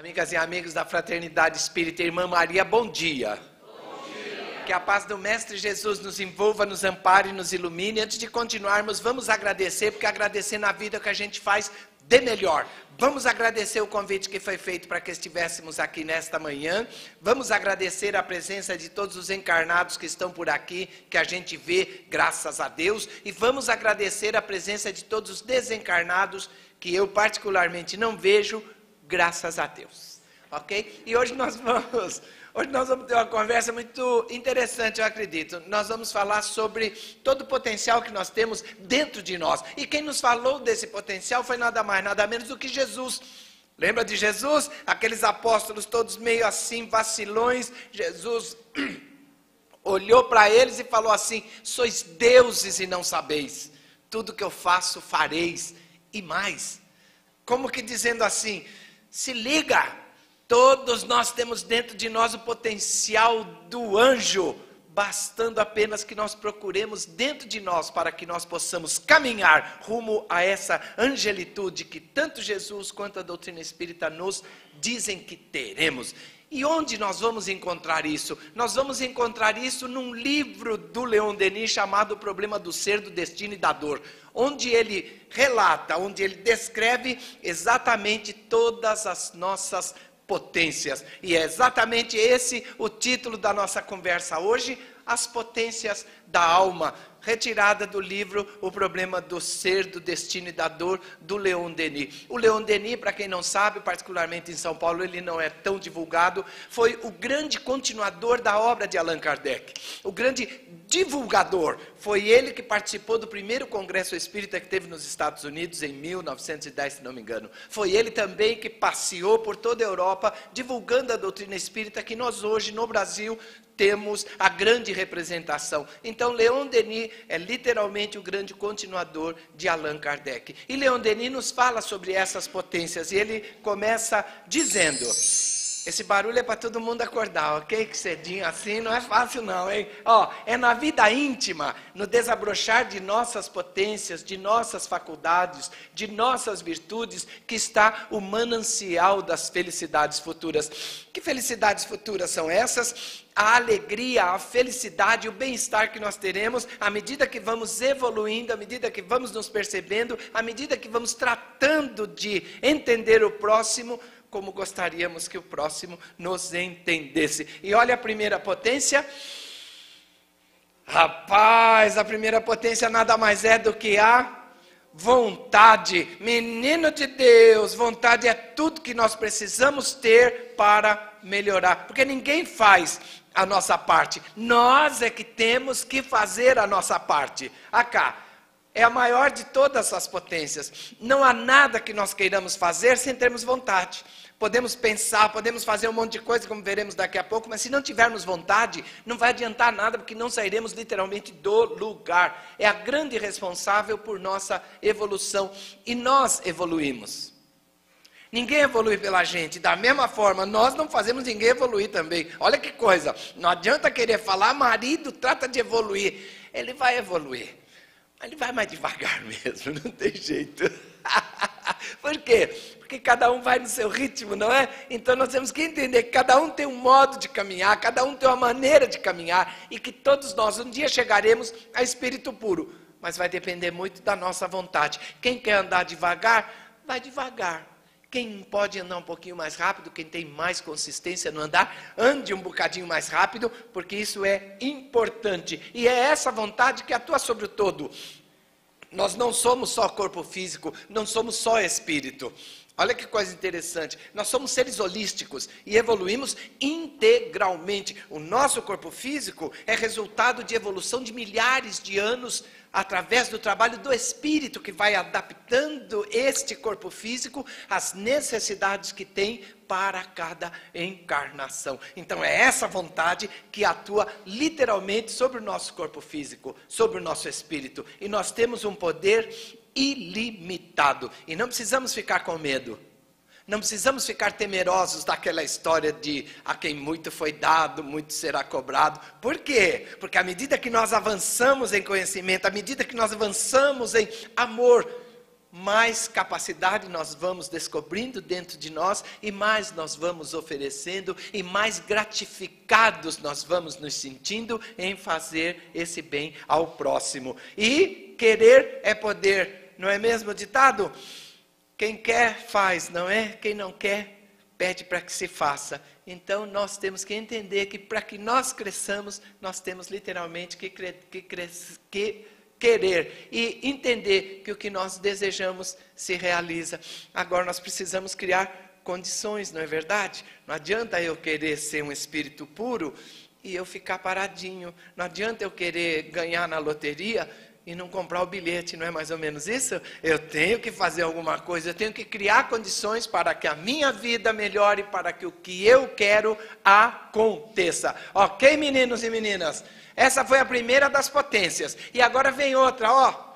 Amigas e amigos da Fraternidade Espírita, Irmã Maria, bom dia. Bom dia. Que a paz do Mestre Jesus nos envolva, nos ampare e nos ilumine. Antes de continuarmos, vamos agradecer, porque agradecer na vida que a gente faz de melhor. Vamos agradecer o convite que foi feito para que estivéssemos aqui nesta manhã. Vamos agradecer a presença de todos os encarnados que estão por aqui, que a gente vê, graças a Deus. E vamos agradecer a presença de todos os desencarnados, que eu particularmente não vejo, graças a Deus. Ok? E hoje nós vamos ter uma conversa muito interessante, eu acredito. Nós vamos falar sobre todo o potencial que nós temos dentro de nós. E quem nos falou desse potencial foi nada mais, nada menos do que Jesus. Lembra de Jesus? Aqueles apóstolos todos meio assim, vacilões. Jesus olhou para eles e falou assim: sois deuses e não sabeis. Tudo que eu faço, fareis. E mais. Como que dizendo assim: se liga, todos nós temos dentro de nós o potencial do anjo, bastando apenas que nós procuremos dentro de nós para que nós possamos caminhar rumo a essa angelitude que tanto Jesus quanto a doutrina espírita nos dizem que teremos. E onde nós vamos encontrar isso? Nós vamos encontrar isso num livro do Leon Denis chamado O Problema do Ser, do Destino e da Dor, onde ele relata, onde ele descreve exatamente todas as nossas potências. E é exatamente esse o título da nossa conversa hoje, As Potências da Alma, retirada do livro O Problema do Ser, do Destino e da Dor, do Leon Denis. O Leon Denis, para quem não sabe, particularmente em São Paulo, ele não é tão divulgado, foi o grande continuador da obra de Allan Kardec, o grande divulgador. Foi ele que participou do primeiro congresso espírita que teve nos Estados Unidos em 1910, se não me engano. Foi ele também que passeou por toda a Europa, divulgando a doutrina espírita que nós hoje, no Brasil, temos a grande representação. Então, Leon Denis é literalmente o grande continuador de Allan Kardec. E Leon Denis nos fala sobre essas potências, e ele começa dizendo... Esse barulho é para todo mundo acordar, ok? Que cedinho assim não é fácil não, hein? Ó, é na vida íntima, no desabrochar de nossas potências, de nossas faculdades, de nossas virtudes, que está o manancial das felicidades futuras. Que felicidades futuras são essas? A alegria, a felicidade, o bem-estar que nós teremos à medida que vamos evoluindo, à medida que vamos nos percebendo, à medida que vamos tratando de entender o próximo, como gostaríamos que o próximo nos entendesse. E olha a primeira potência. Rapaz, a primeira potência nada mais é do que a vontade. Menino de Deus, vontade é tudo que nós precisamos ter para melhorar. Porque ninguém faz a nossa parte. Nós é que temos que fazer a nossa parte. Acá. É a maior de todas as potências. Não há nada que nós queiramos fazer sem termos vontade. Podemos pensar, podemos fazer um monte de coisa, como veremos daqui a pouco, mas se não tivermos vontade, não vai adiantar nada, porque não sairemos literalmente do lugar. É a grande responsável por nossa evolução. E nós evoluímos. Ninguém evolui pela gente. Da mesma forma, nós não fazemos ninguém evoluir também. Olha que coisa. Não adianta querer falar, marido trata de evoluir. Ele vai evoluir. Ele vai mais devagar mesmo, não tem jeito. Por quê? Porque cada um vai no seu ritmo, não é? Então nós temos que entender que cada um tem um modo de caminhar, cada um tem uma maneira de caminhar, e que todos nós um dia chegaremos a espírito puro. Mas vai depender muito da nossa vontade. Quem quer andar devagar, vai devagar. Quem pode andar um pouquinho mais rápido, quem tem mais consistência no andar, ande um bocadinho mais rápido, porque isso é importante. E é essa vontade que atua sobre o todo. Nós não somos só corpo físico, não somos só espírito. Olha que coisa interessante. Nós somos seres holísticos e evoluímos integralmente. O nosso corpo físico é resultado de evolução de milhares de anos através do trabalho do espírito, que vai adaptando este corpo físico às necessidades que tem para cada encarnação. Então é essa vontade que atua literalmente sobre o nosso corpo físico, sobre o nosso espírito. E nós temos um poder ilimitado. E não precisamos ficar com medo. Não precisamos ficar temerosos daquela história de a quem muito foi dado, muito será cobrado. Por quê? Porque à medida que nós avançamos em conhecimento, à medida que nós avançamos em amor, mais capacidade nós vamos descobrindo dentro de nós, e mais nós vamos oferecendo, e mais gratificados nós vamos nos sentindo em fazer esse bem ao próximo. E querer é poder, não é mesmo o ditado? Quem quer faz, não é? Quem não quer pede para que se faça. Então nós temos que entender que para que nós cresçamos, nós temos literalmente que querer e entender que o que nós desejamos se realiza. Agora nós precisamos criar condições, não é verdade? Não adianta eu querer ser um espírito puro e eu ficar paradinho. Não adianta eu querer ganhar na loteria e não comprar o bilhete, não é mais ou menos isso? Eu tenho que fazer alguma coisa, eu tenho que criar condições para que a minha vida melhore, para que o que eu quero aconteça. Ok, meninos e meninas? Essa foi a primeira das potências. E agora vem outra, ó.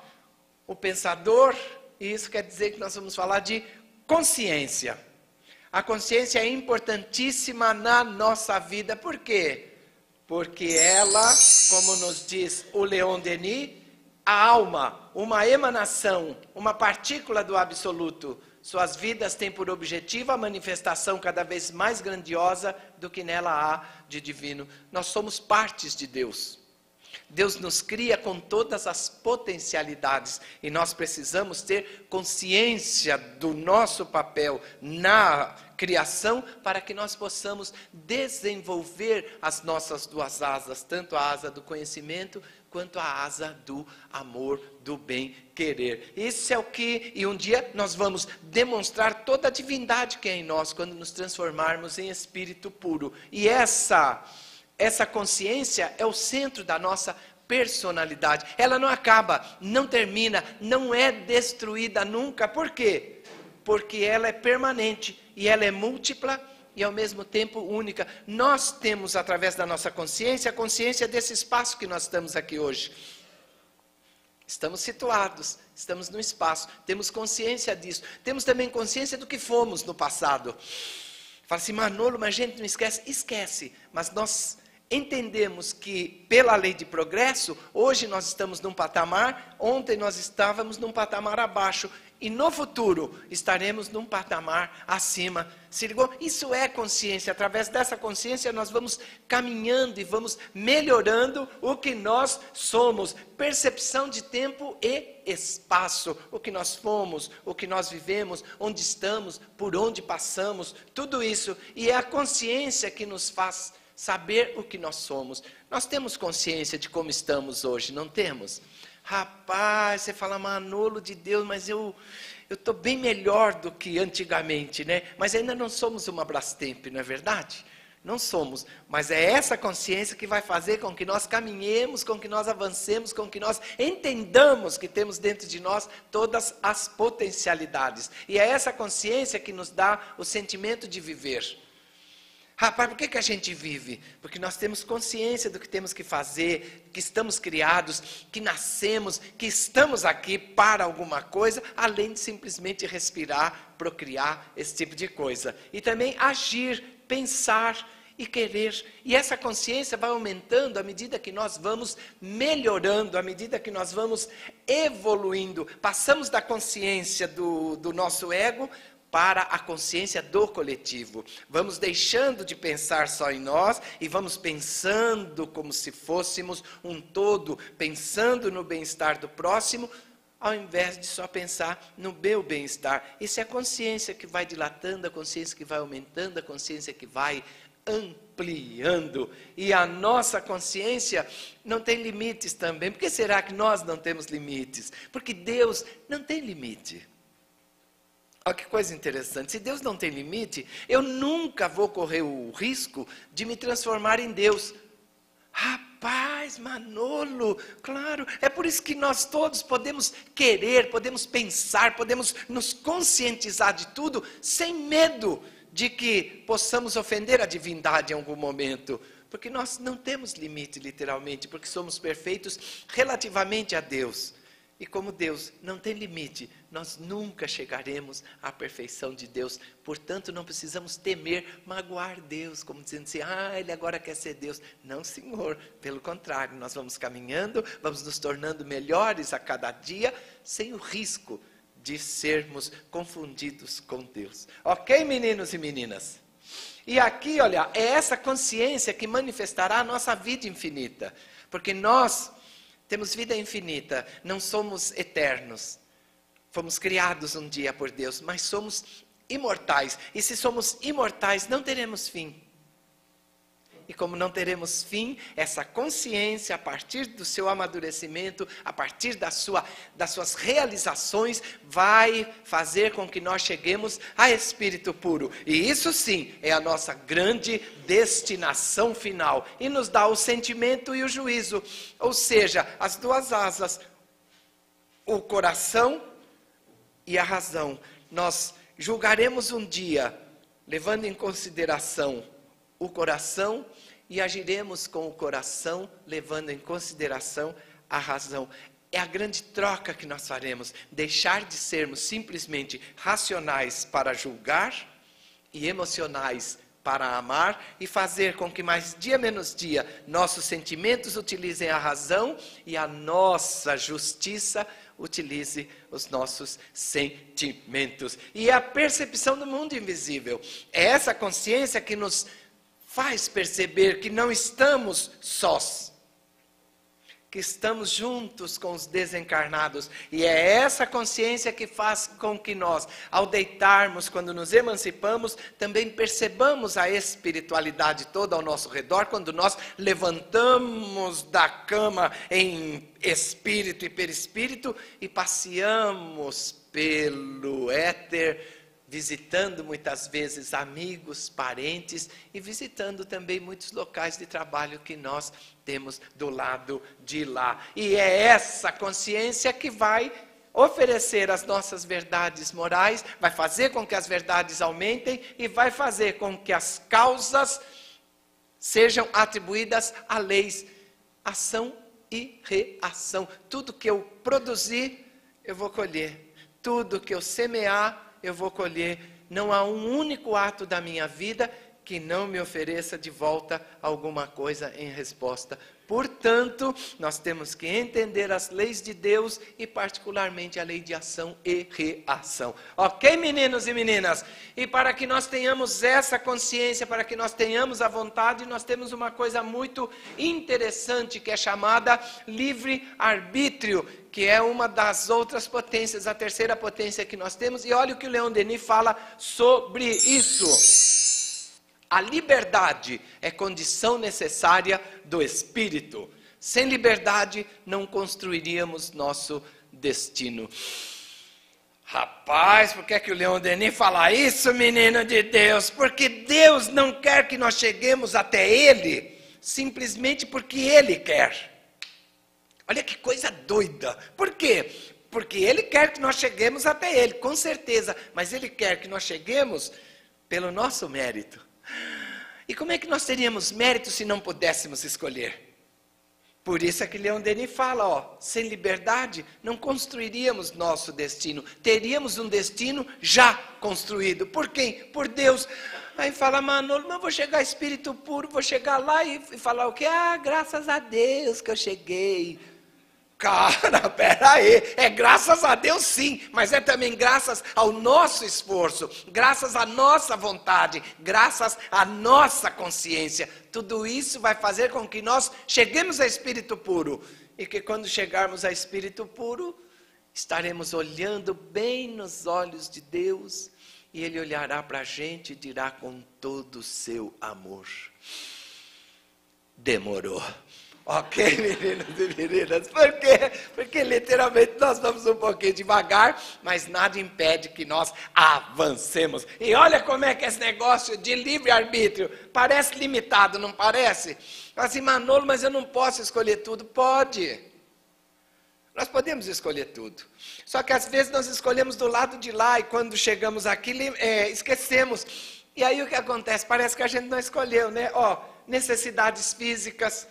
O pensador, e isso quer dizer que nós vamos falar de consciência. A consciência é importantíssima na nossa vida. Por quê? Porque ela, como nos diz o Leon Denis, a alma, uma emanação, uma partícula do absoluto, suas vidas têm por objetivo a manifestação cada vez mais grandiosa do que nela há de divino. Nós somos partes de Deus. Deus nos cria com todas as potencialidades e nós precisamos ter consciência do nosso papel na criação para que nós possamos desenvolver as nossas duas asas, tanto a asa do conhecimento quanto a asa do amor, do bem-querer. Isso é o que, e um dia nós vamos demonstrar toda a divindade que é em nós quando nos transformarmos em espírito puro. E essa consciência é o centro da nossa personalidade. Ela não acaba, não termina, não é destruída nunca. Por quê? Porque ela é permanente e ela é múltipla e ao mesmo tempo única. Nós temos, através da nossa consciência, a consciência desse espaço que nós estamos aqui hoje. Estamos situados, estamos no espaço, temos consciência disso. Temos também consciência do que fomos no passado. Fala assim, Manolo, mas a gente não esquece. Esquece, mas nós entendemos que, pela lei de progresso, hoje nós estamos num patamar, ontem nós estávamos num patamar abaixo, e no futuro estaremos num patamar acima. Se ligou? Isso é consciência. Através dessa consciência nós vamos caminhando e vamos melhorando o que nós somos. Percepção de tempo e espaço. O que nós fomos, o que nós vivemos, onde estamos, por onde passamos, tudo isso. E é a consciência que nos faz saber o que nós somos. Nós temos consciência de como estamos hoje, não temos? Rapaz, você fala, Manolo de Deus, mas eu estou bem melhor do que antigamente, né? Mas ainda não somos uma Brastemp, não é verdade? Não somos, mas é essa consciência que vai fazer com que nós caminhemos, com que nós avancemos, com que nós entendamos que temos dentro de nós todas as potencialidades. E é essa consciência que nos dá o sentimento de viver. Rapaz, por que a gente vive? Porque nós temos consciência do que temos que fazer, que estamos criados, que nascemos, que estamos aqui para alguma coisa, além de simplesmente respirar, procriar, esse tipo de coisa. E também agir, pensar e querer. E essa consciência vai aumentando à medida que nós vamos melhorando, à medida que nós vamos evoluindo. Passamos da consciência do nosso ego para a consciência do coletivo. Vamos deixando de pensar só em nós e vamos pensando como se fôssemos um todo, pensando no bem-estar do próximo, ao invés de só pensar no meu bem-estar. Isso é a consciência que vai dilatando, a consciência que vai aumentando, a consciência que vai ampliando. E a nossa consciência não tem limites também. Por que será que nós não temos limites? Porque Deus não tem limite. Olha que coisa interessante, se Deus não tem limite, eu nunca vou correr o risco de me transformar em Deus. Rapaz, Manolo, claro, é por isso que nós todos podemos querer, podemos pensar, podemos nos conscientizar de tudo, sem medo de que possamos ofender a divindade em algum momento. Porque nós não temos limite, literalmente, porque somos perfeitos relativamente a Deus. E como Deus não tem limite, nós nunca chegaremos à perfeição de Deus. Portanto, não precisamos temer magoar Deus, como dizendo assim, ele agora quer ser Deus. Não, Senhor, pelo contrário, nós vamos caminhando, vamos nos tornando melhores a cada dia, sem o risco de sermos confundidos com Deus. Ok, meninos e meninas? E aqui, olha, é essa consciência que manifestará a nossa vida infinita. Porque nós temos vida infinita, não somos eternos. Fomos criados um dia por Deus, mas somos imortais. E se somos imortais, não teremos fim. E como não teremos fim, essa consciência, a partir do seu amadurecimento, a partir das suas realizações, vai fazer com que nós cheguemos a espírito puro. E isso sim é a nossa grande destinação final. E nos dá o sentimento e o juízo. Ou seja, as duas asas, o coração e a razão. Nós julgaremos um dia, levando em consideração o coração, e agiremos com o coração, levando em consideração a razão. É a grande troca que nós faremos, deixar de sermos simplesmente racionais para julgar e emocionais para amar, e fazer com que mais dia menos dia nossos sentimentos utilizem a razão e a nossa justiça utilize os nossos sentimentos. E a percepção do mundo invisível é essa consciência que nos faz perceber que não estamos sós, que estamos juntos com os desencarnados. E é essa consciência que faz com que nós, ao deitarmos, quando nos emancipamos, também percebamos a espiritualidade toda ao nosso redor, quando nós levantamos da cama em espírito e perispírito e passeamos pelo éter, visitando muitas vezes amigos, parentes e visitando também muitos locais de trabalho que nós temos do lado de lá. E é essa consciência que vai oferecer as nossas verdades morais, vai fazer com que as verdades aumentem e vai fazer com que as causas sejam atribuídas a leis, ação e reação. Tudo que eu produzir, eu vou colher. Tudo que eu semear, eu vou colher. Não há um único ato da minha vida que não me ofereça de volta alguma coisa em resposta. Portanto, nós temos que entender as leis de Deus e particularmente a lei de ação e reação. Ok, meninos e meninas? E para que nós tenhamos essa consciência, para que nós tenhamos a vontade, nós temos uma coisa muito interessante que é chamada livre-arbítrio, que é uma das outras potências, a terceira potência que nós temos. E olha o que o Leon Denis fala sobre isso. A liberdade é condição necessária do espírito. Sem liberdade, não construiríamos nosso destino. Rapaz, por que é que o Leon Denis fala isso, menino de Deus? Porque Deus não quer que nós cheguemos até Ele, simplesmente porque Ele quer. Olha que coisa doida. Por quê? Porque Ele quer que nós cheguemos até Ele, com certeza. Mas Ele quer que nós cheguemos pelo nosso mérito. E como é que nós teríamos mérito se não pudéssemos escolher? Por isso é que Leon Denis fala, sem liberdade não construiríamos nosso destino. Teríamos um destino já construído. Por quem? Por Deus. Aí fala, Manolo, mas vou chegar espírito puro, vou chegar lá e falar o quê? Ah, graças a Deus que eu cheguei. Cara, peraí, é graças a Deus sim, mas é também graças ao nosso esforço, graças à nossa vontade, graças à nossa consciência. Tudo isso vai fazer com que nós cheguemos a espírito puro. E que quando chegarmos a espírito puro, estaremos olhando bem nos olhos de Deus, e Ele olhará para a gente e dirá com todo o seu amor: demorou. Ok, meninos e meninas, por quê? Porque literalmente nós vamos um pouquinho devagar, mas nada impede que nós avancemos. E olha como é que esse negócio de livre-arbítrio parece limitado, não parece? Assim, Manolo, mas eu não posso escolher tudo. Pode. Nós podemos escolher tudo. Só que às vezes nós escolhemos do lado de lá e quando chegamos aqui, esquecemos. E aí o que acontece? Parece que a gente não escolheu, né? Necessidades físicas.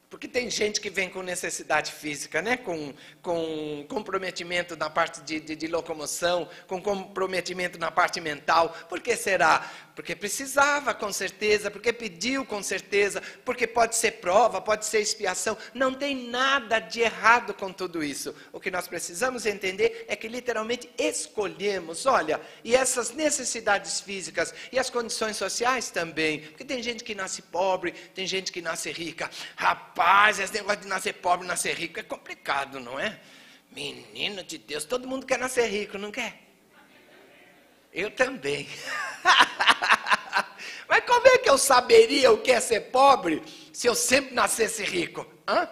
Porque tem gente que vem com necessidade física, né? com comprometimento na parte de locomoção, com comprometimento na parte mental. Por que será? Porque precisava, com certeza, porque pediu, com certeza, porque pode ser prova, pode ser expiação. Não tem nada de errado com tudo isso. O que nós precisamos entender é que literalmente escolhemos, olha, e essas necessidades físicas e as condições sociais também. Porque tem gente que nasce pobre, tem gente que nasce rica. Rapaz, esse negócio de nascer pobre e nascer rico é complicado, não é? Menino de Deus, todo mundo quer nascer rico, não quer? Eu também. Mas como é que eu saberia o que é ser pobre se eu sempre nascesse rico? Hã?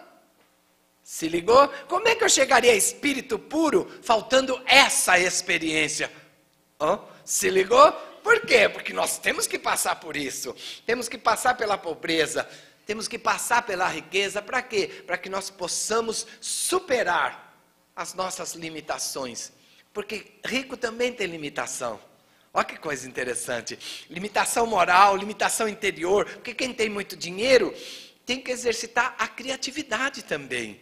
Se ligou? Como é que eu chegaria a espírito puro faltando essa experiência? Hã? Se ligou? Por quê? Porque nós temos que passar por isso. Temos que passar pela pobreza. Temos que passar pela riqueza. Para quê? Para que nós possamos superar as nossas limitações. Porque rico também tem limitação. Olha que coisa interessante. Limitação moral, limitação interior. Porque quem tem muito dinheiro tem que exercitar a criatividade também.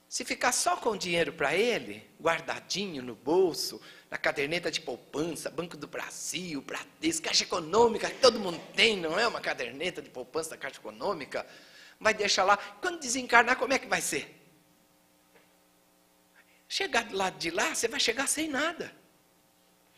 Se ficar só com o dinheiro para ele, guardadinho no bolso, na caderneta de poupança, Banco do Brasil, Bradesco, Caixa Econômica, que todo mundo tem, não é uma caderneta de poupança da Caixa Econômica, vai deixar lá. Quando desencarnar, como é que vai ser? Chegar do lado de lá, você vai chegar sem nada.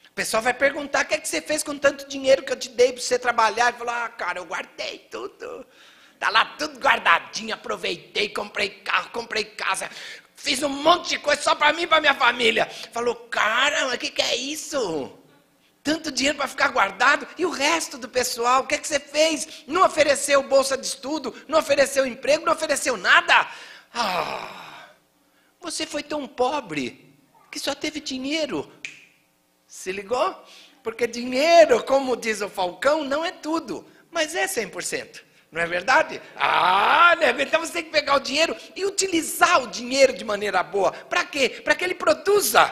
O pessoal vai perguntar, o que é que você fez com tanto dinheiro que eu te dei para você trabalhar? E falar, cara, eu guardei tudo. Está lá tudo guardadinho, aproveitei, comprei carro, comprei casa. Fiz um monte de coisa só para mim e para minha família. Falou, cara, o que é isso? Tanto dinheiro para ficar guardado? E o resto do pessoal, o que é que você fez? Não ofereceu bolsa de estudo, não ofereceu emprego, não ofereceu nada? Você foi tão pobre que só teve dinheiro. Se ligou? Porque dinheiro, como diz o Falcão, não é tudo, mas é 100%. Não é verdade? Então você tem que pegar o dinheiro e utilizar o dinheiro de maneira boa. Para quê? Para que ele produza.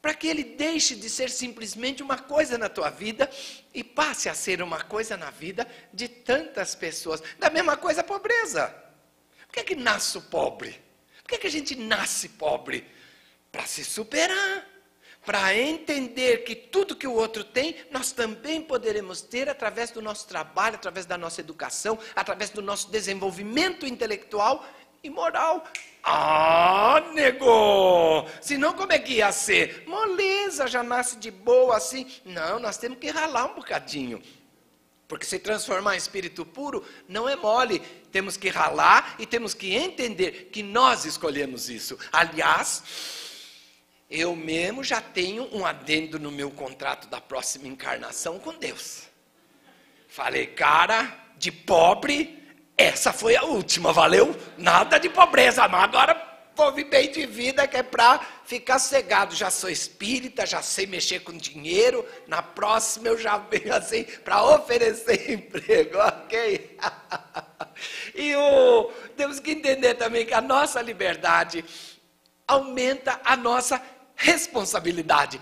Para que ele deixe de ser simplesmente uma coisa na tua vida e passe a ser uma coisa na vida de tantas pessoas. Da mesma coisa a pobreza. Por que nasce o pobre? Por que a gente nasce pobre? Para se superar. Para entender que tudo que o outro tem, nós também poderemos ter através do nosso trabalho, através da nossa educação, através do nosso desenvolvimento intelectual e moral. Nego! Senão como é que ia ser? Moleza, já nasce de boa assim. Não, nós temos que ralar um bocadinho. Porque se transformar em espírito puro não é mole. Temos que ralar e temos que entender que nós escolhemos isso. Aliás, eu mesmo já tenho um adendo no meu contrato da próxima encarnação com Deus. Falei, cara, de pobre, essa foi a última, valeu? Nada de pobreza, mas agora vou vir bem de vida, que é para ficar cegado. Já sou espírita, já sei mexer com dinheiro, na próxima eu já venho assim para oferecer emprego, ok? E temos que entender também que a nossa liberdade aumenta a nossa responsabilidade.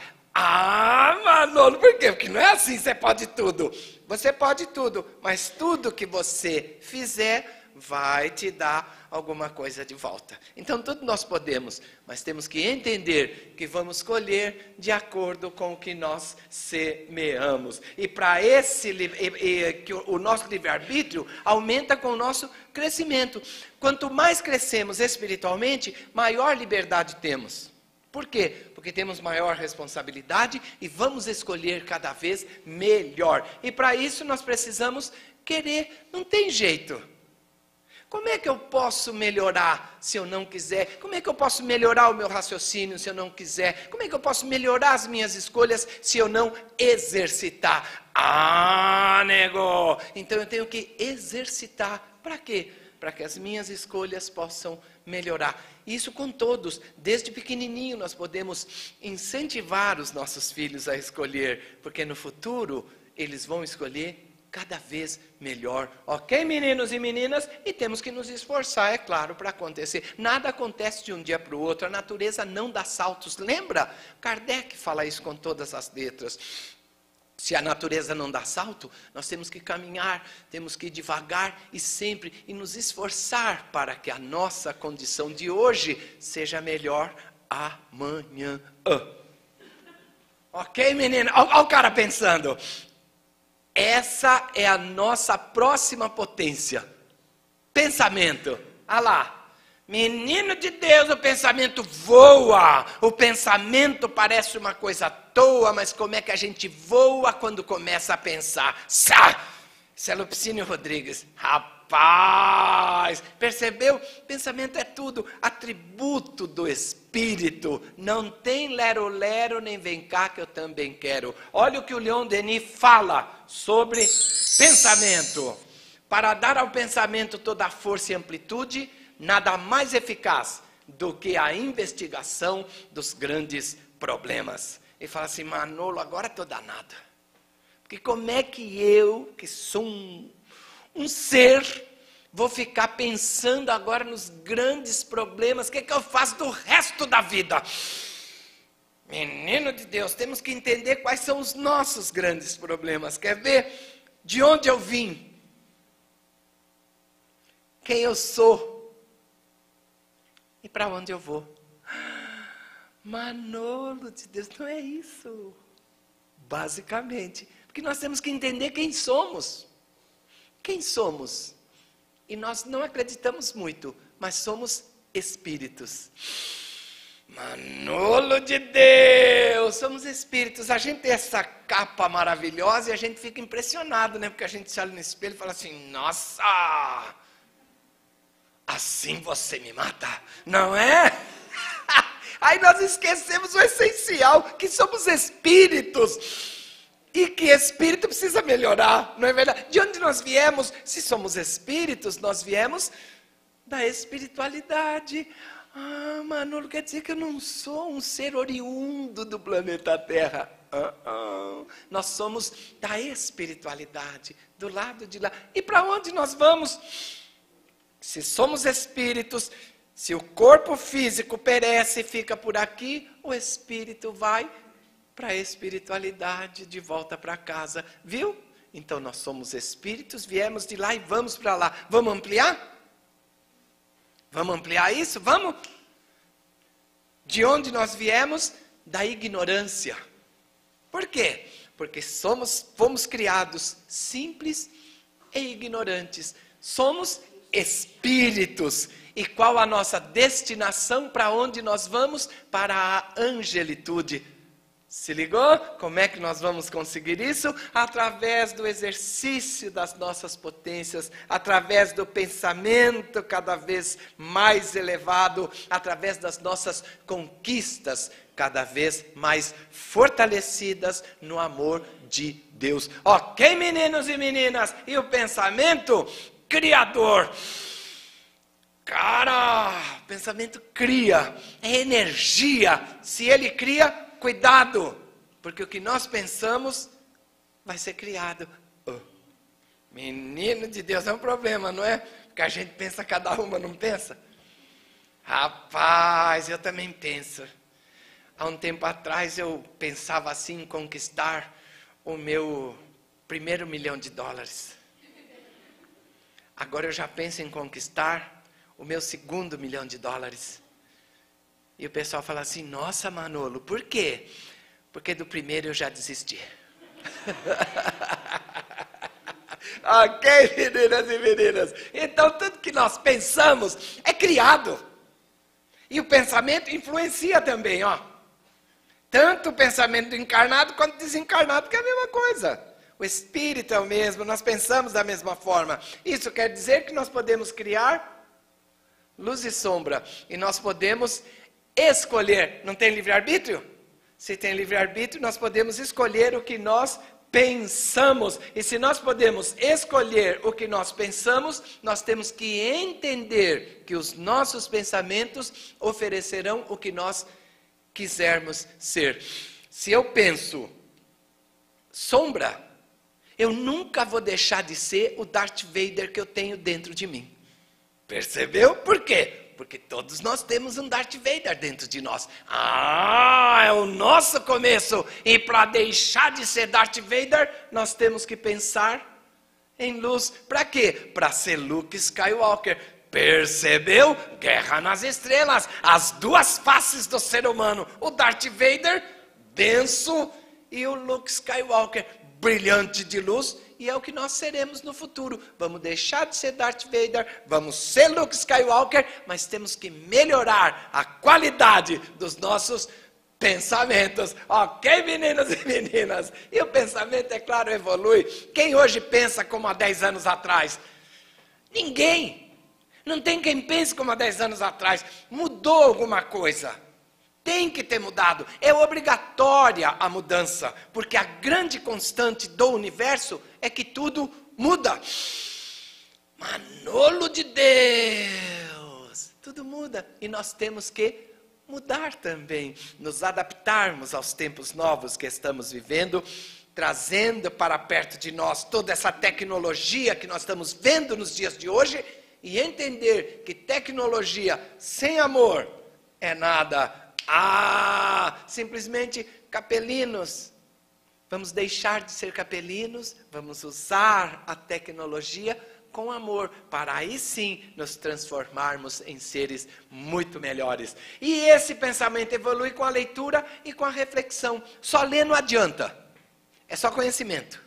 Manolo, por quê? Porque não é assim, você pode tudo. Você pode tudo, mas tudo que você fizer vai te dar alguma coisa de volta. Então tudo nós podemos, mas temos que entender que vamos colher de acordo com o que nós semeamos. E para que o nosso livre-arbítrio aumenta com o nosso crescimento. Quanto mais crescemos espiritualmente, maior liberdade temos. Por quê? Porque temos maior responsabilidade e vamos escolher cada vez melhor. E para isso nós precisamos querer, não tem jeito. Como é que eu posso melhorar se eu não quiser? Como é que eu posso melhorar o meu raciocínio se eu não quiser? Como é que eu posso melhorar as minhas escolhas se eu não exercitar? Nego! Então eu tenho que exercitar. Para quê? Para que as minhas escolhas possam melhorar. Isso com todos. Desde pequenininho nós podemos incentivar os nossos filhos a escolher, porque no futuro eles vão escolher cada vez melhor. Ok, meninos e meninas? E temos que nos esforçar, é claro, para acontecer. Nada acontece de um dia para o outro. A natureza não dá saltos. Lembra? Kardec fala isso com todas as letras. Se a natureza não dá salto, nós temos que caminhar, temos que ir devagar e sempre, e nos esforçar para que a nossa condição de hoje seja melhor amanhã. Ok, menina? Olha o cara pensando. essa é a nossa próxima potência. Pensamento. Ah lá. Menino de Deus, o pensamento voa. O pensamento parece uma coisa à toa, mas como é que a gente voa quando começa a pensar? Isso é Lupicínio Rodrigues. Rapaz, percebeu? Pensamento é tudo atributo do Espírito. Não tem lero-lero, nem vem cá que eu também quero. Olha o que o Leon Denis fala sobre pensamento. Para dar ao pensamento toda a força e amplitude, nada mais eficaz do que a investigação dos grandes problemas. Ele fala assim, Manolo, agora estou danado. Porque como é que eu, que sou um ser, vou ficar pensando agora nos grandes problemas? O que eu faço do resto da vida? Menino de Deus, temos que entender quais são os nossos grandes problemas. Quer ver? De onde eu vim? Quem eu sou? E para onde eu vou? Manolo de Deus, não é isso. Basicamente. Porque nós temos que entender quem somos. Quem somos? E nós não acreditamos muito, mas somos espíritos. Manolo de Deus, somos espíritos. A gente tem essa capa maravilhosa e a gente fica impressionado, né? Porque a gente se olha no espelho e fala assim, nossa, assim você me mata, não é? Aí nós esquecemos o essencial, que somos espíritos. E que espírito precisa melhorar, não é verdade? De onde nós viemos? Se somos espíritos, nós viemos da espiritualidade. Ah, Manolo, quer dizer que eu não sou um ser oriundo do planeta Terra. Nós somos da espiritualidade, do lado de lá. E para onde nós vamos? Se somos espíritos, se o corpo físico perece e fica por aqui, o espírito vai para a espiritualidade, de volta para casa. Viu? Então nós somos espíritos, viemos de lá e vamos para lá. Vamos ampliar? Vamos ampliar isso? Vamos? De onde nós viemos? Da ignorância. Por quê? Porque fomos criados simples e ignorantes. Somos espíritos. E qual a nossa destinação? Para onde nós vamos? Para a angelitude. Se ligou? Como é que nós vamos conseguir isso? Através do exercício das nossas potências, através do pensamento cada vez mais elevado, através das nossas conquistas cada vez mais fortalecidas no amor de Deus. Ok, meninos e meninas? E o pensamento criador? Cara, o pensamento cria, é energia. Se ele cria, cuidado, porque o que nós pensamos vai ser criado. Menino de Deus, é um problema, não é? Porque a gente pensa cada uma, não pensa? Rapaz, eu também penso. Há um tempo atrás eu pensava assim em conquistar o meu primeiro $1 milhão. Agora eu já penso em conquistar o meu segundo $1 milhão. E o pessoal fala assim, nossa Manolo, por quê? Porque do primeiro eu já desisti. Ok, meninas e meninas? Então tudo que nós pensamos é criado. E o pensamento influencia também, ó. Tanto o pensamento encarnado quanto desencarnado, que é a mesma coisa. O espírito é o mesmo, nós pensamos da mesma forma. Isso quer dizer que nós podemos criar luz e sombra. E nós podemos escolher. Não tem livre-arbítrio? Se tem livre-arbítrio, nós podemos escolher o que nós pensamos. E se nós podemos escolher o que nós pensamos, nós temos que entender que os nossos pensamentos oferecerão o que nós quisermos ser. Se eu penso sombra, eu nunca vou deixar de ser o Darth Vader que eu tenho dentro de mim. Percebeu? Por quê? Porque todos nós temos um Darth Vader dentro de nós. É o nosso começo. E para deixar de ser Darth Vader, nós temos que pensar em luz. Para quê? Para ser Luke Skywalker. Percebeu? Guerra nas Estrelas. As duas faces do ser humano. O Darth Vader, denso, e o Luke Skywalker, brilhante de luz e é o que nós seremos no futuro. Vamos deixar de ser Darth Vader, vamos ser Luke Skywalker, mas temos que melhorar a qualidade dos nossos pensamentos. Ok, meninos e meninas? E o pensamento, é claro, evolui. Quem hoje pensa como há 10 anos atrás? Ninguém. Não tem quem pense como há 10 anos atrás. Mudou alguma coisa. Tem que ter mudado. É obrigatória a mudança, porque a grande constante do universo é que tudo muda. Manolo de Deus! Tudo muda e nós temos que mudar também, nos adaptarmos aos tempos novos que estamos vivendo, trazendo para perto de nós toda essa tecnologia que nós estamos vendo nos dias de hoje e entender que tecnologia sem amor é nada. Simplesmente capelinos. Vamos deixar de ser capelinos, vamos usar a tecnologia com amor, para aí sim nos transformarmos em seres muito melhores. E esse pensamento evolui com a leitura e com a reflexão. Só ler não adianta, é só conhecimento.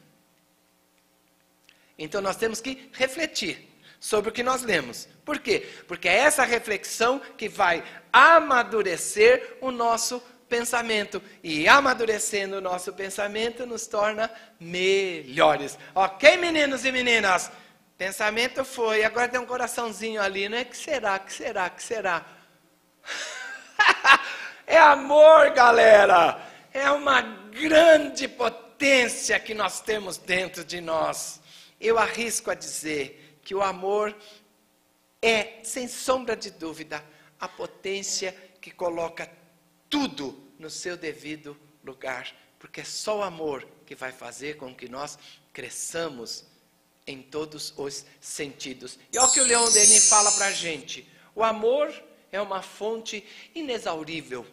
Então nós temos que refletir sobre o que nós lemos. Por quê? Porque é essa reflexão que vai amadurecer o nosso pensamento. E amadurecendo o nosso pensamento nos torna melhores. Ok, meninos e meninas? Pensamento foi, agora tem um coraçãozinho ali, não é? Que será? É amor, galera! É uma grande potência que nós temos dentro de nós. Eu arrisco a dizer que o amor é, sem sombra de dúvida, a potência que coloca tudo no seu devido lugar. Porque é só o amor que vai fazer com que nós cresçamos em todos os sentidos. E olha o que o Leon Denis fala para a gente. O amor é uma fonte inexaurível.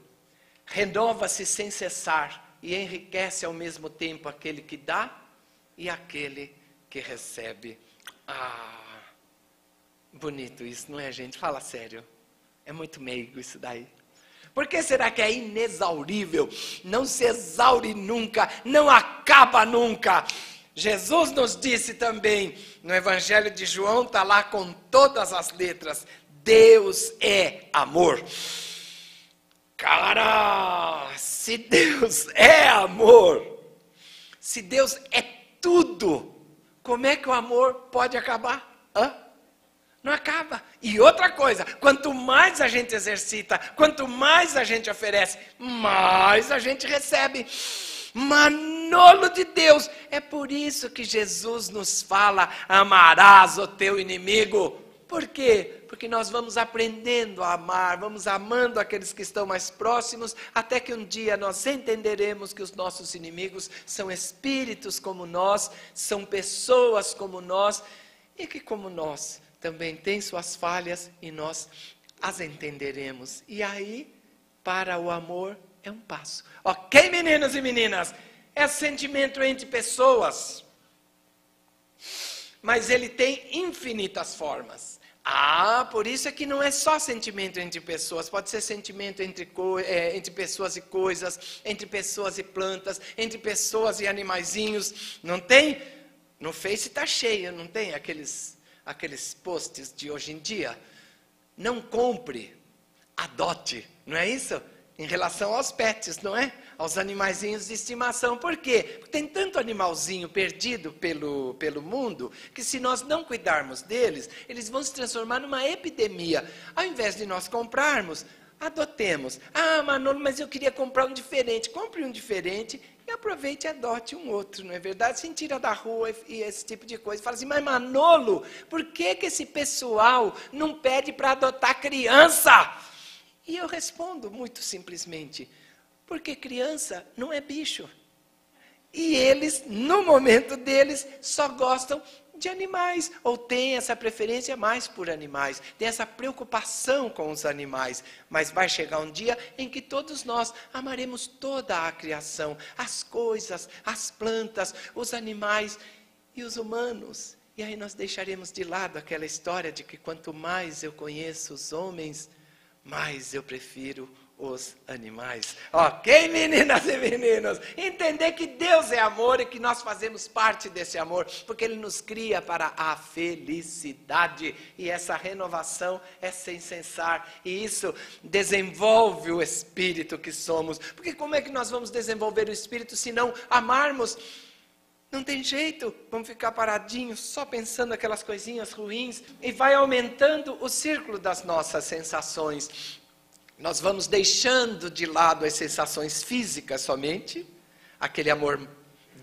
Renova-se sem cessar e enriquece ao mesmo tempo aquele que dá e aquele que recebe. Bonito isso, não é, gente? Fala sério. É muito meigo isso daí. Por que será que é inexaurível? Não se exaure nunca, não acaba nunca. Jesus nos disse também, no Evangelho de João, está lá com todas as letras, Deus é amor. Cara, se Deus é amor, se Deus é tudo, como é que o amor pode acabar? Não acaba. E outra coisa, quanto mais a gente exercita, quanto mais a gente oferece, mais a gente recebe. Manolo de Deus, é por isso que Jesus nos fala, amarás o teu inimigo. Por quê? Porque nós vamos aprendendo a amar, vamos amando aqueles que estão mais próximos, até que um dia nós entenderemos que os nossos inimigos são espíritos como nós, são pessoas como nós, e que como nós também têm suas falhas, e nós as entenderemos. E aí, para o amor, é um passo. Ok, meninos e meninas? É sentimento entre pessoas. Mas ele tem infinitas formas. Por isso é que não é só sentimento entre pessoas. Pode ser sentimento entre pessoas e coisas, entre pessoas e plantas, entre pessoas e animaizinhos. Não tem? No Face está cheio, não tem aqueles posts de hoje em dia? Não compre, adote, não é isso? Em relação aos pets, não é? Aos animaizinhos de estimação. Por quê? Porque tem tanto animalzinho perdido pelo mundo, que se nós não cuidarmos deles, eles vão se transformar numa epidemia. Ao invés de nós comprarmos, adotemos. Manolo, mas eu queria comprar um diferente. Compre um diferente e aproveite e adote um outro, não é verdade? Se tira da rua e esse tipo de coisa. Fala assim, mas Manolo, por que esse pessoal não pede para adotar criança? E eu respondo muito simplesmente, porque criança não é bicho. E eles, no momento deles, só gostam de animais, ou têm essa preferência mais por animais, tem essa preocupação com os animais. Mas vai chegar um dia em que todos nós amaremos toda a criação, as coisas, as plantas, os animais e os humanos. E aí nós deixaremos de lado aquela história de que quanto mais eu conheço os homens, mais eu prefiro os animais. Ok, meninas e meninos? Entender que Deus é amor e que nós fazemos parte desse amor, porque Ele nos cria para a felicidade. E essa renovação é sem cessar. E isso desenvolve o espírito que somos. Porque como é que nós vamos desenvolver o espírito se não amarmos? Não tem jeito, vamos ficar paradinhos, só pensando aquelas coisinhas ruins. E vai aumentando o círculo das nossas sensações. Nós vamos deixando de lado as sensações físicas somente, aquele amor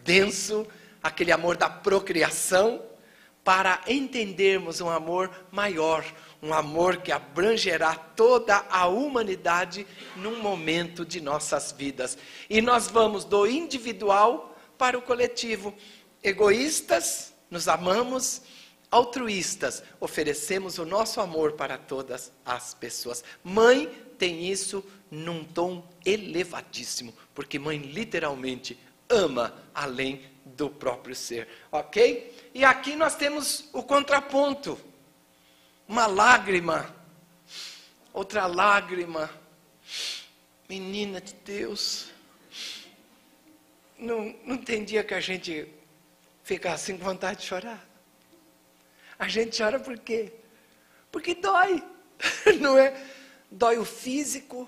denso, aquele amor da procriação, para entendermos um amor maior, um amor que abrangerá toda a humanidade num momento de nossas vidas. E nós vamos do individual para o coletivo. Egoístas, nos amamos. Altruístas, oferecemos o nosso amor para todas as pessoas. Mãe tem isso num tom elevadíssimo, porque mãe literalmente ama além do próprio ser, ok? E aqui nós temos o contraponto, uma lágrima, outra lágrima, menina de Deus, não tem dia que a gente fica assim com vontade de chorar. A gente chora por quê? Porque dói, não é? Dói o físico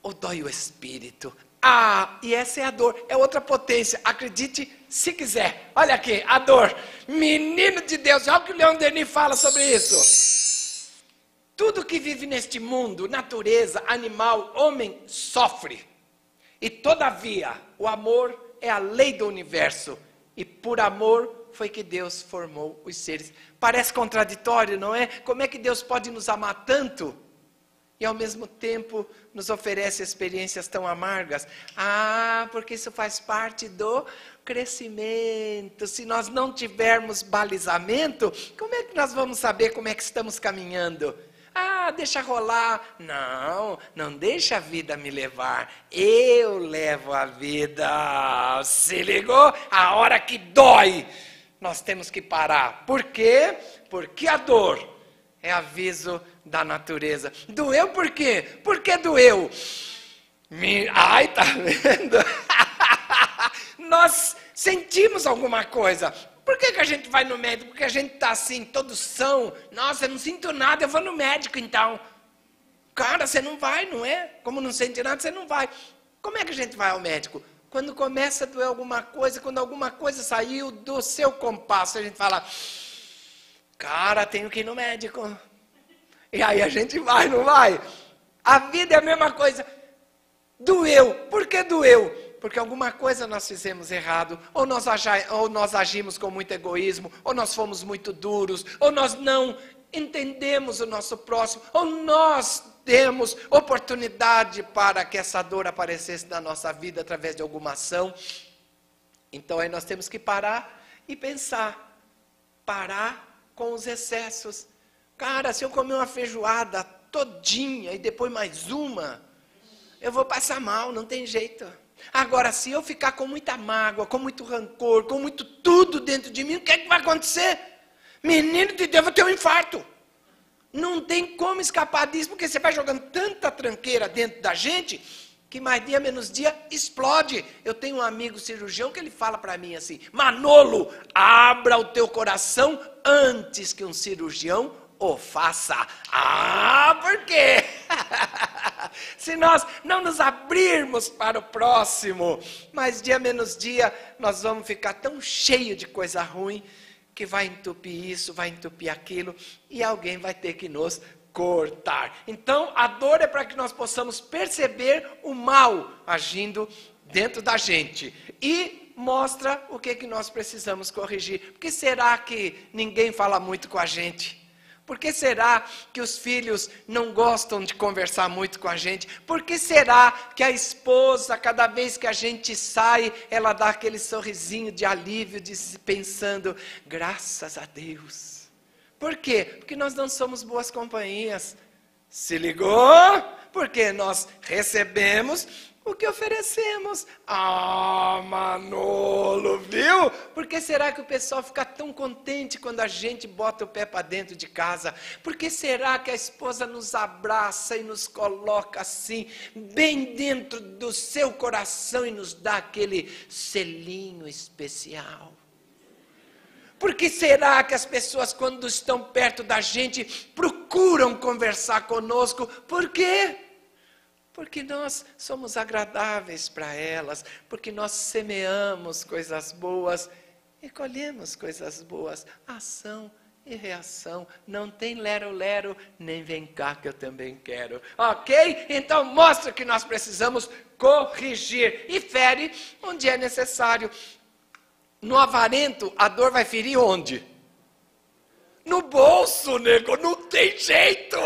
ou dói o espírito? Ah, e essa é a dor, é outra potência, acredite se quiser. Olha aqui, a dor. Menino de Deus, olha o que o Leon Denis fala sobre isso. Tudo que vive neste mundo, natureza, animal, homem, sofre. E todavia, o amor é a lei do universo. E por amor foi que Deus formou os seres. Parece contraditório, não é? Como é que Deus pode nos amar tanto e ao mesmo tempo nos oferece experiências tão amargas? Ah, porque isso faz parte do crescimento. Se nós não tivermos balizamento, como é que nós vamos saber como é que estamos caminhando? Ah, deixa rolar. Não, não deixa a vida me levar. Eu levo a vida. Se ligou? A hora que dói, nós temos que parar. Por quê? Porque a dor é aviso da natureza. Doeu por quê? Por que doeu? Ai, tá vendo? Nós sentimos alguma coisa. Por que a gente vai no médico? Porque a gente está assim, todos são. Nossa, eu não sinto nada, eu vou no médico então. Cara, você não vai, não é? Como não sente nada, você não vai. Como é que a gente vai ao médico? Quando começa a doer alguma coisa, quando alguma coisa saiu do seu compasso, a gente fala, cara, tenho que ir no médico. E aí a gente vai, não vai? A vida é a mesma coisa. Doeu. Por que doeu? Porque alguma coisa nós fizemos errado, ou nós agimos com muito egoísmo, ou nós fomos muito duros, ou nós não entendemos o nosso próximo, ou nós demos oportunidade para que essa dor aparecesse na nossa vida através de alguma ação. Então aí nós temos que parar e pensar, parar com os excessos. Cara, se eu comer uma feijoada todinha e depois mais uma, eu vou passar mal, não tem jeito. Agora, se eu ficar com muita mágoa, com muito rancor, com muito tudo dentro de mim, o que é que vai acontecer? Menino de Deus, eu vou ter um infarto. Não tem como escapar disso, porque você vai jogando tanta tranqueira dentro da gente, que mais dia menos dia explode. Eu tenho um amigo cirurgião que ele fala para mim assim, Manolo, abra o teu coração antes que um cirurgião o faça. Ah, por quê? Se nós não nos abrirmos para o próximo, mais dia menos dia, nós vamos ficar tão cheios de coisa ruim, que vai entupir isso, vai entupir aquilo, e alguém vai ter que nos cortar. Então, a dor é para que nós possamos perceber o mal agindo dentro da gente. E mostra o que nós precisamos corrigir. Por que será que ninguém fala muito com a gente? Por que será que os filhos não gostam de conversar muito com a gente? Por que será que a esposa, cada vez que a gente sai, ela dá aquele sorrisinho de alívio, pensando, graças a Deus. Por quê? Porque nós não somos boas companhias. Se ligou? Porque nós recebemos o que oferecemos. Ah, Manolo, viu? Por que será que o pessoal fica tão contente quando a gente bota o pé para dentro de casa? Por que será que a esposa nos abraça e nos coloca assim, bem dentro do seu coração e nos dá aquele selinho especial? Por que será que as pessoas, quando estão perto da gente, procuram conversar conosco? Por quê? Porque nós somos agradáveis para elas, porque nós semeamos coisas boas e colhemos coisas boas. Ação e reação, não tem lero-lero, nem vem cá que eu também quero. Ok? Então mostra que nós precisamos corrigir e fere onde é necessário. No avarento, a dor vai ferir onde? No bolso, nego, não tem jeito.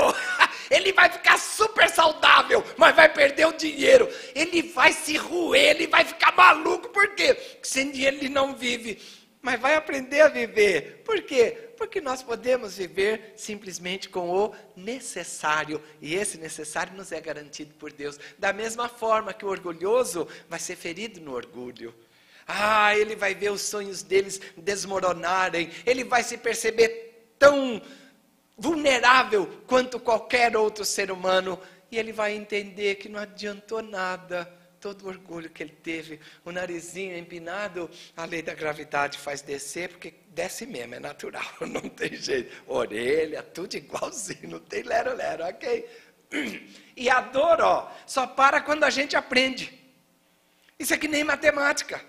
Ele vai ficar super saudável, mas vai perder o dinheiro. Ele vai se roer, ele vai ficar maluco. Por quê? Porque sem dinheiro ele não vive. Mas vai aprender a viver. Por quê? Porque nós podemos viver simplesmente com o necessário. E esse necessário nos é garantido por Deus. Da mesma forma que o orgulhoso vai ser ferido no orgulho. Ah, ele vai ver os sonhos deles desmoronarem. Ele vai se perceber tão vulnerável quanto qualquer outro ser humano, e ele vai entender que não adiantou nada, todo o orgulho que ele teve, o narizinho empinado, a lei da gravidade faz descer, porque desce mesmo, é natural, não tem jeito, orelha, tudo igualzinho, não tem lero-lero, ok? E a dor, ó, só para quando a gente aprende, isso é que nem matemática.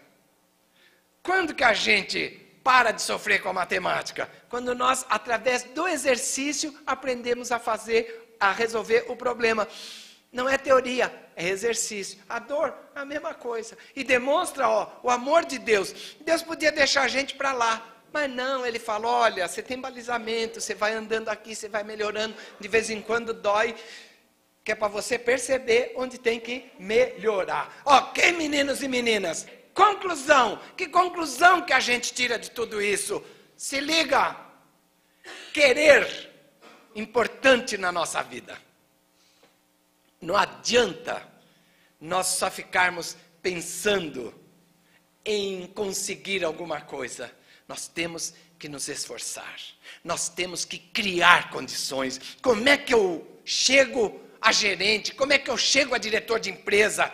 Quando que a gente para de sofrer com a matemática? Quando nós, através do exercício, aprendemos a resolver o problema. Não é teoria, é exercício. A dor, a mesma coisa. E demonstra, ó, o amor de Deus. Deus podia deixar a gente para lá, mas não, ele fala, olha, você tem balizamento, você vai andando aqui, você vai melhorando, de vez em quando dói, que é para você perceber onde tem que melhorar. Ok, meninos e meninas? Conclusão, que conclusão que a gente tira de tudo isso? Se liga, querer, importante na nossa vida. Não adianta nós só ficarmos pensando em conseguir alguma coisa. Nós temos que nos esforçar, nós temos que criar condições. Como é que eu chego a gerente? Como é que eu chego a diretor de empresa?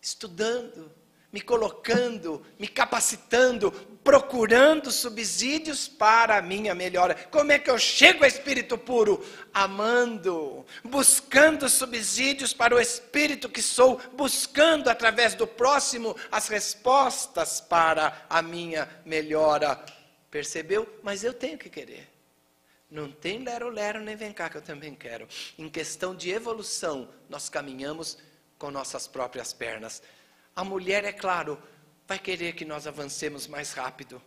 Estudando, me colocando, me capacitando, procurando subsídios para a minha melhora. Como é que eu chego a espírito puro? Amando, buscando subsídios para o espírito que sou, buscando através do próximo as respostas para a minha melhora. Percebeu? Mas eu tenho que querer. Não tem lero-lero nem vem cá que eu também quero. Em questão de evolução, nós caminhamos com nossas próprias pernas. A mulher, é claro, vai querer que nós avancemos mais rápido,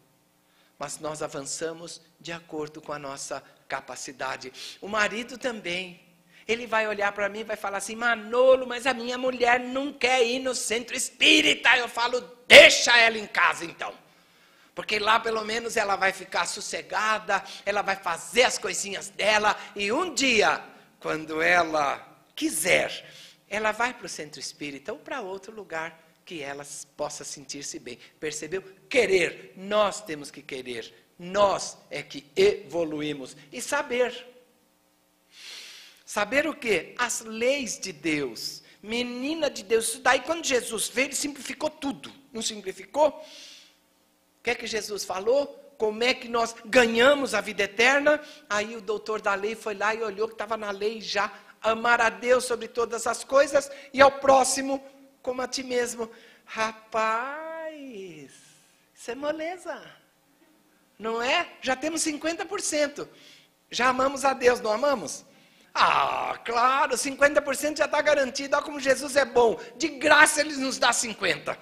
mas nós avançamos de acordo com a nossa capacidade. O marido também, ele vai olhar para mim e vai falar assim, Manolo, mas a minha mulher não quer ir no centro espírita. Eu falo, deixa ela em casa então, porque lá pelo menos ela vai ficar sossegada, ela vai fazer as coisinhas dela, e um dia, quando ela quiser, ela vai para o centro espírita ou para outro lugar, que ela possa sentir-se bem. Percebeu? Querer. Nós temos que querer. Nós é que evoluímos. E saber. Saber o quê? As leis de Deus. Menina de Deus. Isso daí, quando Jesus veio, ele simplificou tudo. Não simplificou? O que é que Jesus falou? Como é que nós ganhamos a vida eterna? Aí o doutor da lei foi lá e olhou que estava na lei já. Amar a Deus sobre todas as coisas e ao próximo como a ti mesmo. Rapaz, isso é moleza. Não é? Já temos 50%. Já amamos a Deus, não amamos? Ah, claro, 50% já está garantido. Olha como Jesus é bom. De graça Ele nos dá 50%.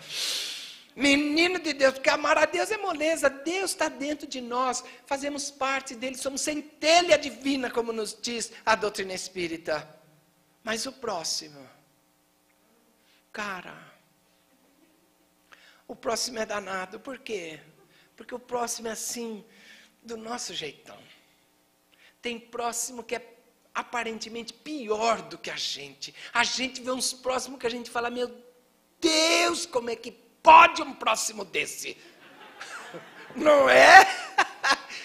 Menino de Deus, porque amar a Deus é moleza. Deus está dentro de nós. Fazemos parte dele. Somos centelha divina, como nos diz a doutrina espírita. Mas o próximo... Cara, o próximo é danado. Por quê? Porque o próximo é assim, do nosso jeitão. Tem próximo que é aparentemente pior do que a gente. A gente vê uns próximos que a gente fala, meu Deus, como é que pode um próximo desse? Não é?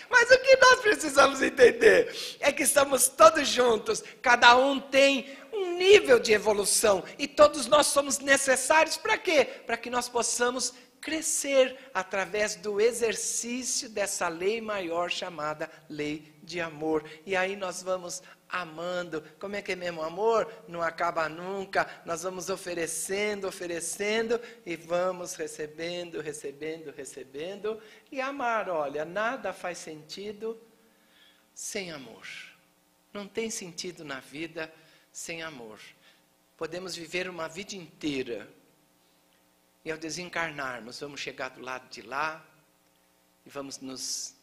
Mas o que nós precisamos entender é que estamos todos juntos, cada um tem um nível de evolução e todos nós somos necessários para quê? Para que nós possamos crescer através do exercício dessa lei maior chamada lei de amor. E aí nós vamos amando. Como é que é mesmo? Amor não acaba nunca. Nós vamos oferecendo, oferecendo e vamos recebendo, recebendo, recebendo. E amar, olha, nada faz sentido sem amor. Não tem sentido na vida sem amor. Podemos viver uma vida inteira e ao desencarnarmos, vamos chegar do lado de lá e vamos nos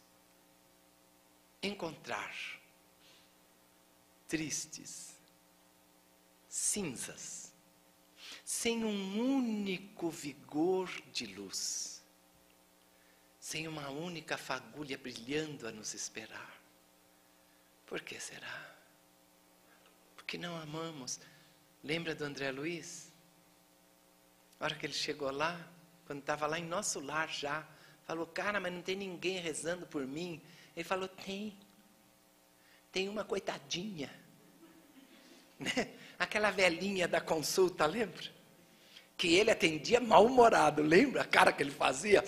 encontrar tristes, cinzas, sem um único vigor de luz, sem uma única fagulha brilhando a nos esperar. Por que será? Porque não amamos. Lembra do André Luiz? A hora que ele chegou lá, quando estava lá em nosso lar já, falou, cara, mas não tem ninguém rezando por mim. Ele falou, tem uma coitadinha, né? Aquela velhinha da consulta, lembra? Que ele atendia mal-humorado, lembra a cara que ele fazia?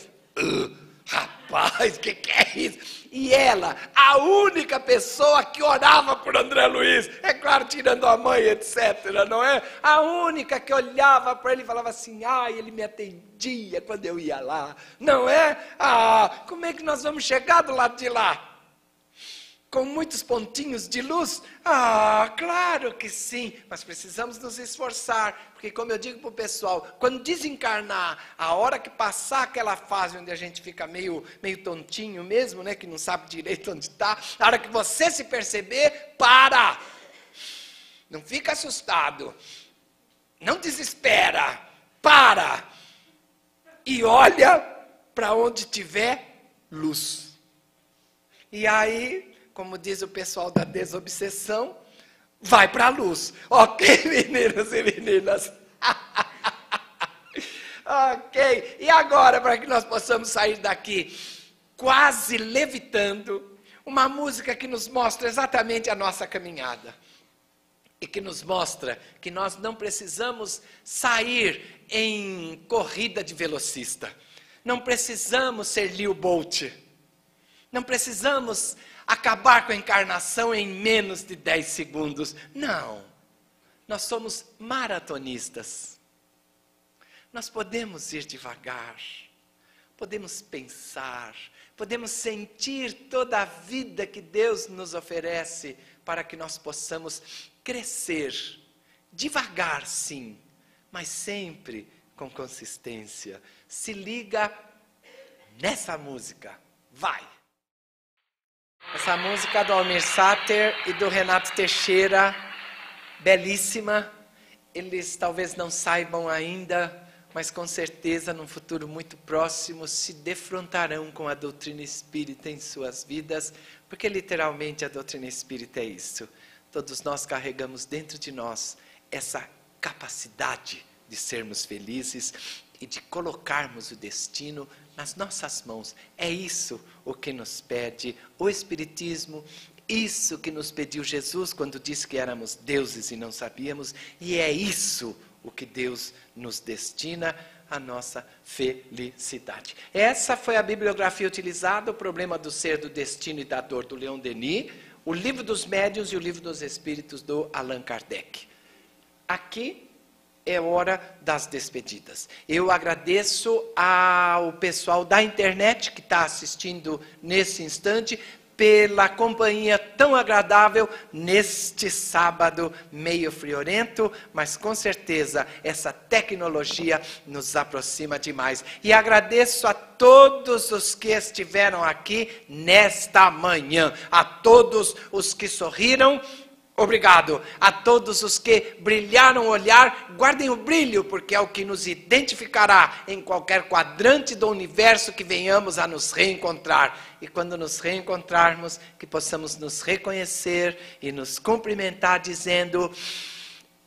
Rapaz, que é isso? E ela, a única pessoa que orava por André Luiz, é claro, tirando a mãe, etc., não é? A única que olhava para ele e falava assim, ele me atendia quando eu ia lá, não é? Como é que nós vamos chegar do lado de lá? Com muitos pontinhos de luz? Claro que sim, mas precisamos nos esforçar, porque como eu digo para o pessoal, quando desencarnar, a hora que passar aquela fase onde a gente fica meio tontinho mesmo, né, que não sabe direito onde está, a hora que você se perceber, para! Não fica assustado, não desespera, para! E olha para onde tiver luz. E aí, como diz o pessoal da desobsessão, vai para a luz. Ok, meninos e meninas? Ok. E agora, para que nós possamos sair daqui quase levitando, uma música que nos mostra exatamente a nossa caminhada. E que nos mostra que nós não precisamos sair em corrida de velocista. Não precisamos ser Lil Bolt. Não precisamos acabar com a encarnação em menos de 10 segundos. Não. Nós somos maratonistas. Nós podemos ir devagar. Podemos pensar. Podemos sentir toda a vida que Deus nos oferece para que nós possamos crescer. Devagar, sim, mas sempre com consistência. Se liga nessa música. Vai! Essa música do Almir Sater e do Renato Teixeira, belíssima. Eles talvez não saibam ainda, mas com certeza, num futuro muito próximo, se defrontarão com a doutrina espírita em suas vidas, porque literalmente a doutrina espírita é isso. Todos nós carregamos dentro de nós essa capacidade de sermos felizes e de colocarmos o destino nas nossas mãos. É isso o que nos pede o Espiritismo, isso que nos pediu Jesus quando disse que éramos deuses e não sabíamos, e é isso o que Deus nos destina, a nossa felicidade. Essa foi a bibliografia utilizada, o problema do ser, do destino e da dor, do Leon Denis, o livro dos médiuns e o livro dos espíritos do Allan Kardec. Aqui é hora das despedidas. Eu agradeço ao pessoal da internet que está assistindo nesse instante, pela companhia tão agradável neste sábado meio friorento, mas com certeza essa tecnologia nos aproxima demais. E agradeço a todos os que estiveram aqui nesta manhã, a todos os que sorriram. Obrigado a todos os que brilharam o olhar, guardem o brilho, porque é o que nos identificará em qualquer quadrante do universo que venhamos a nos reencontrar. E quando nos reencontrarmos, que possamos nos reconhecer e nos cumprimentar dizendo,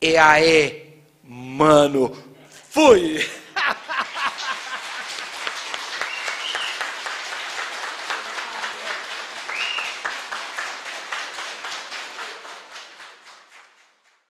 e aí, mano, Fui!